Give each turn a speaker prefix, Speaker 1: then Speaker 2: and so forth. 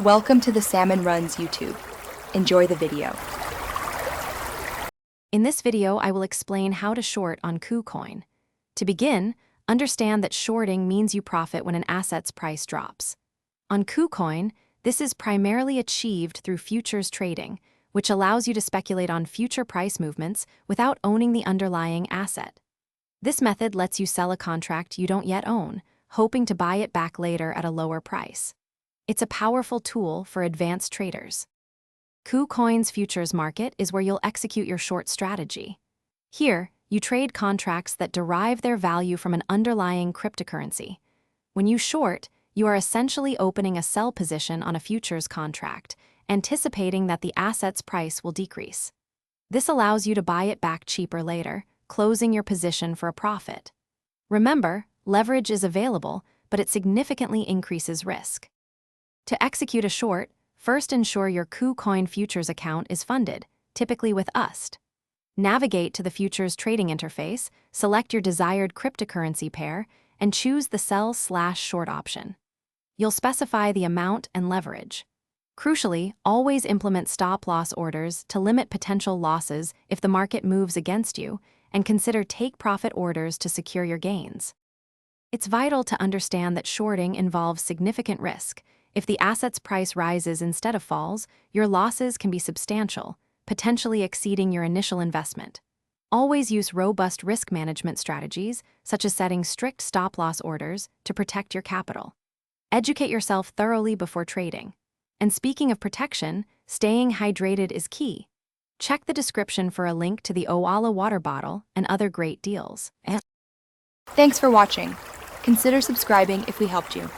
Speaker 1: Welcome to the Salmon Runs YouTube. Enjoy the video.
Speaker 2: In this video, I will explain how to short on KuCoin. To begin, understand that shorting means you profit when an asset's price drops. On KuCoin, this is primarily achieved through futures trading, which allows you to speculate on future price movements without owning the underlying asset. This method lets you sell a contract you don't yet own, hoping to buy it back later at a lower price. It's a powerful tool for advanced traders. KuCoin's futures market is where you'll execute your short strategy. Here, you trade contracts that derive their value from an underlying cryptocurrency. When you short, you are essentially opening a sell position on a futures contract, anticipating that the asset's price will decrease. This allows you to buy it back cheaper later, closing your position for a profit. Remember, leverage is available, but it significantly increases risk. To execute a short, first ensure your KuCoin futures account is funded, typically with UST. Navigate to the futures trading interface, select your desired cryptocurrency pair, and choose the sell/short option. You'll specify the amount and leverage. Crucially, always implement stop-loss orders to limit potential losses if the market moves against you, and consider take-profit orders to secure your gains. It's vital to understand that shorting involves significant risk. If the asset's price rises instead of falls, your losses can be substantial, potentially exceeding your initial investment. Always use robust risk management strategies, such as setting strict stop-loss orders, to protect your capital. Educate yourself thoroughly before trading. And speaking of protection, staying hydrated is key. Check the description for a link to the Owala water bottle and other great deals.
Speaker 1: Thanks for watching. Consider subscribing if we helped you.